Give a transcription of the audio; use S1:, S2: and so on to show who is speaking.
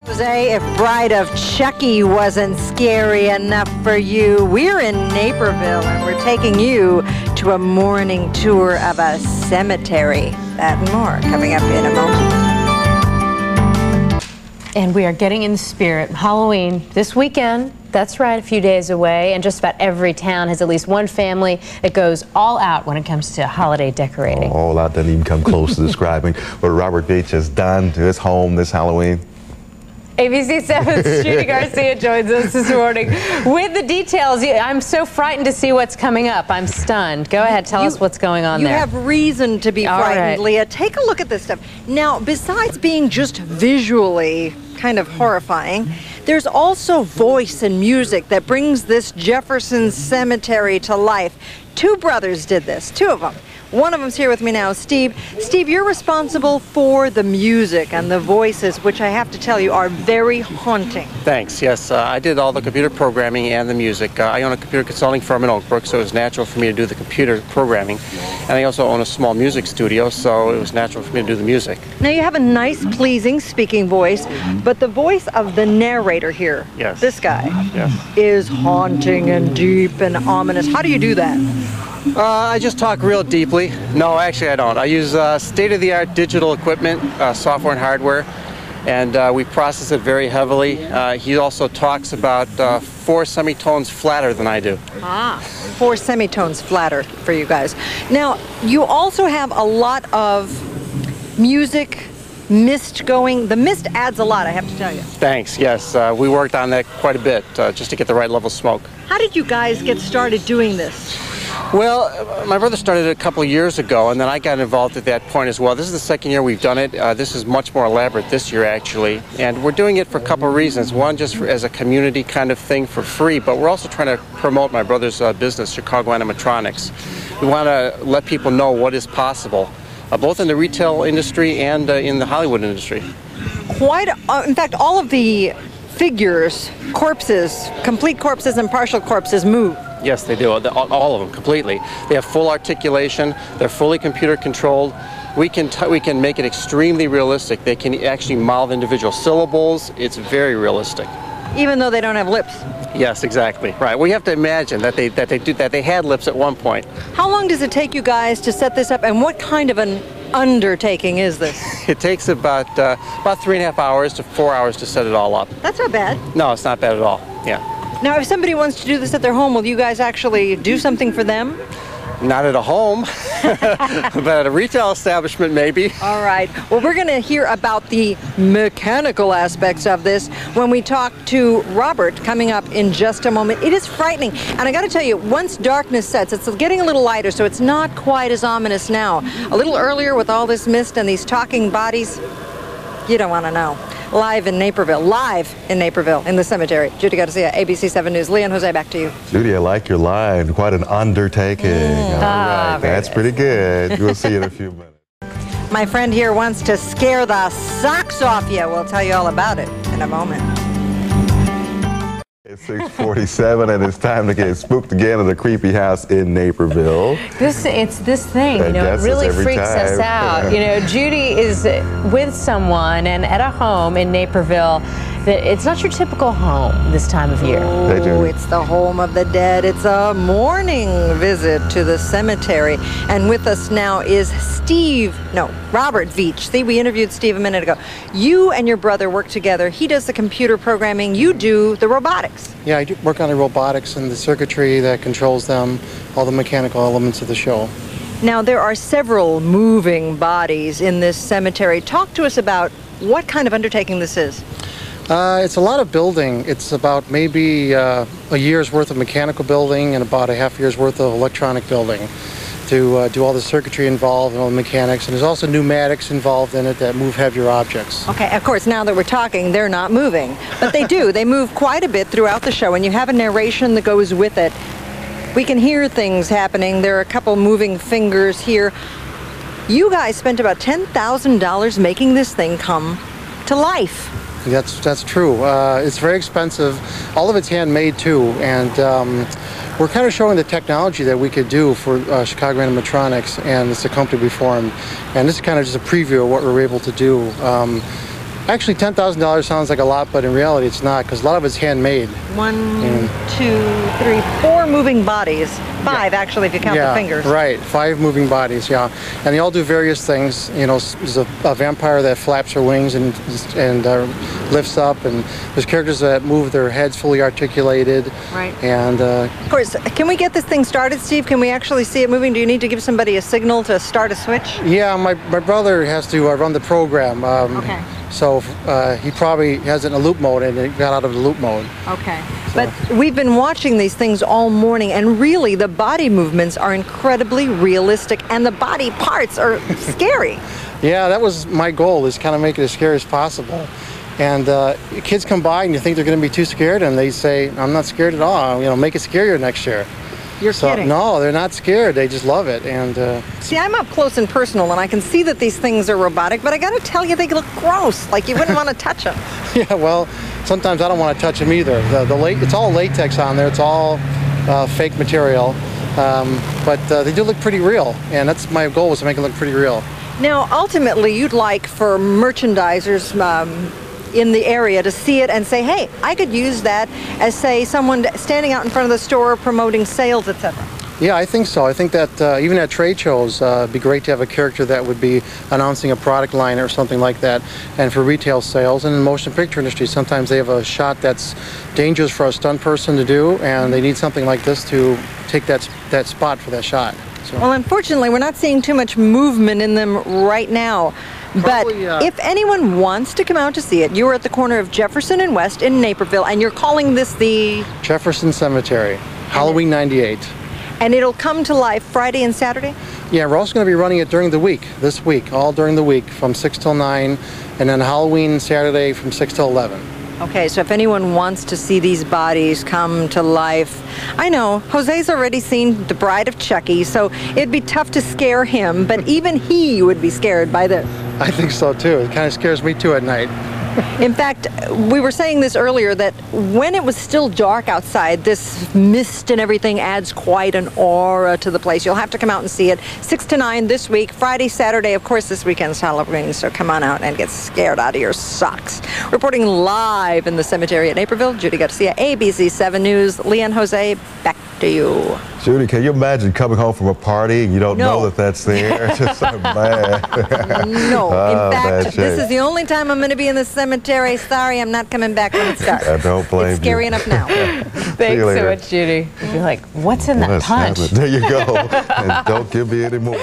S1: Jose, if Bride of Chucky wasn't scary enough for you, we're in Naperville and we're taking you to a morning tour of a cemetery. That and more coming up in a moment.
S2: And we are getting in the spirit. Halloween this weekend, that's right, a few days away, and just about every town has at least one family that goes all out when it comes to holiday decorating.
S3: All out doesn't even come close to describing what Robert Beach has done to his home this Halloween.
S2: ABC 7's Judy Garcia joins us this morning with the details. I'm so frightened to see what's coming up. I'm stunned. Go ahead, tell us what's going on there.
S1: You have reason to be frightened, Leah. Take a look at this stuff. Now, besides being just visually kind of horrifying, there's also voice and music that brings this Jefferson cemetery to life. Two brothers did this, two of them. One of them's here with me now, Steve. Steve, you're responsible for the music and the voices, which I have to tell you are very haunting.
S4: Thanks. Yes, I did all the computer programming and the music. I own a computer consulting firm in Oak Brook, so it was natural for me to do the computer programming. And I also own a small music studio, so it was natural for me to do the music.
S1: Now, you have a nice, pleasing speaking voice, but the voice of the narrator here,
S4: yes,
S1: this guy,
S4: yes,
S1: is haunting and deep and ominous. How do you do that?
S4: I just talk real deeply. No, actually I don't. I use state-of-the-art digital equipment, software and hardware, and we process it very heavily. He also talks about 4 semitones flatter than I do.
S1: Ah, 4 semitones flatter for you guys. Now, you also have a lot of music, mist going. The mist adds a lot, I have to tell you.
S4: Thanks, yes. We worked on that quite a bit just to get the right level of smoke.
S1: How did you guys get started doing this?
S4: Well, my brother started it a couple of years ago, and then I got involved at that point as well. This is the second year we've done it. This is much more elaborate this year, actually. And we're doing it for a couple of reasons. One, just as a community kind of thing for free, but we're also trying to promote my brother's business, Chicago Animatronics. We want to let people know what is possible, both in the retail industry and in the Hollywood industry.
S1: In fact, all of the figures, corpses, complete corpses and partial corpses move.
S4: Yes, they do. All of them, completely. They have full articulation. They're fully computer controlled. We can make it extremely realistic. They can actually mouth individual syllables. It's very realistic.
S1: Even though they don't have lips.
S4: Yes, exactly. Right. We have to imagine that they had lips at one point.
S1: How long does it take you guys to set this up, and what kind of an undertaking is this?
S4: It takes about 3.5 hours to 4 hours to set it all up.
S1: That's not bad.
S4: No, it's not bad at all. Yeah.
S1: Now, if somebody wants to do this at their home, will you guys actually do something for them?
S4: Not at a home, but at a retail establishment, maybe.
S1: All right. Well, we're going to hear about the mechanical aspects of this when we talk to Robert coming up in just a moment. It is frightening. And I got to tell you, once darkness sets, it's getting a little lighter, so it's not quite as ominous now. A little earlier with all this mist and these talking bodies, you don't want to know. Live in Naperville, in the cemetery. Judy Garcia, ABC 7 News. Leah and Jose, back to you.
S3: Judy, I like your line. Quite an undertaking. All right, that's pretty good. We'll see you in a few minutes.
S1: My friend here wants to scare the socks off you. We'll tell you all about it in a moment.
S3: It's 6:47, and it's time to get spooked again at a creepy house in Naperville.
S2: It's this thing, you know, it really freaks us out. You know, Judy is with someone and at a home in Naperville. It's not your typical home this time of year.
S1: Oh, it's the home of the dead. It's a morning visit to the cemetery. And with us now is Robert Veach. See, we interviewed Steve a minute ago. You and your brother work together. He does the computer programming. You do the robotics.
S5: Yeah, I do work on the robotics and the circuitry that controls them, all the mechanical elements of the show.
S1: Now, there are several moving bodies in this cemetery. Talk to us about what kind of undertaking this is.
S5: It's a lot of building. It's about maybe a year's worth of mechanical building and about a half year's worth of electronic building to do all the circuitry involved and all the mechanics. And there's also pneumatics involved in it that move heavier objects.
S1: Okay, of course, now that we're talking, they're not moving. But they do. They move quite a bit throughout the show, and you have a narration that goes with it. We can hear things happening. There are a couple moving fingers here. You guys spent about $10,000 making this thing come to life.
S5: That's true. It's very expensive. All of it's handmade too, and we're kind of showing the technology that we could do for Chicago Animatronics, and it's a company we formed. And this is kind of just a preview of what we're able to do. Actually, $10,000 sounds like a lot, but in reality it's not, because a lot of it's handmade.
S1: 1, 2, 3, 4 moving bodies. 5, actually, if you count the fingers.
S5: Right, 5 moving bodies, yeah. And they all do various things. You know, there's a vampire that flaps her wings and lifts up, and there's characters that move their heads fully articulated.
S1: Right.
S5: And
S1: of course, can we get this thing started, Steve? Can we actually see it moving? Do you need to give somebody a signal to start a switch?
S5: Yeah, my brother has to run the program.
S1: Okay.
S5: So he probably has it in a loop mode, and it got out of the loop mode.
S1: Okay. So. But we've been watching these things all morning, and really the body movements are incredibly realistic, and the body parts are scary.
S5: Yeah, that was my goal, is kind of make it as scary as possible. And kids come by and you think they're going to be too scared, and they say, I'm not scared at all. You know, make it scarier next year.
S1: You're kidding.
S5: No, they're not scared. They just love it. And
S1: see, I'm up close and personal, and I can see that these things are robotic, but I got to tell you, they look gross. Like you wouldn't want to touch them.
S5: Yeah, well, sometimes I don't want to touch them either. It's all latex on there. It's all fake material. But they do look pretty real, and that's my goal, was to make it look pretty real.
S1: Now, ultimately, you'd like for merchandisers in the area to see it and say, hey, I could use that as, say, someone standing out in front of the store promoting sales, etc.
S5: Yeah, I think so. I think that even at trade shows, it'd be great to have a character that would be announcing a product line or something like that. And for retail sales, and in the motion picture industry, sometimes they have a shot that's dangerous for a stunt person to do, and they need something like this to take that spot for that shot. So. Well,
S1: unfortunately, we're not seeing too much movement in them right now.
S5: Probably,
S1: but if anyone wants to come out to see it, you are at the corner of Jefferson and West in Naperville, and you're calling this the...
S5: Jefferson Cemetery, Halloween '98.
S1: And it'll come to life Friday and Saturday?
S5: Yeah, we're also going to be running it during the week, this week, all during the week, from 6 till 9, and then Halloween Saturday from 6 till 11.
S1: Okay, so if anyone wants to see these bodies come to life, I know, Jose's already seen The Bride of Chucky, so it'd be tough to scare him, but even he would be scared by this.
S5: I think so too. It kind of scares me too at night.
S1: In fact, we were saying this earlier, that when it was still dark outside, this mist and everything adds quite an aura to the place. You'll have to come out and see it. 6 to 9 this week, Friday, Saturday. Of course, this weekend's Halloween, so come on out and get scared out of your socks. Reporting live in the cemetery at Naperville, Judy Garcia, ABC 7 News. Lee and Jose, back to you.
S3: Judy, can you imagine coming home from a party and you don't know that that's there? Just so bad.
S1: No. In fact, this is the only time I'm going to be in the cemetery. Sorry, I'm not coming back when it's dark.
S3: I don't blame you.
S1: It's scary enough now.
S2: Thanks so much, Judy. You're like, what's in that punch?
S3: There you go. And don't give me any more.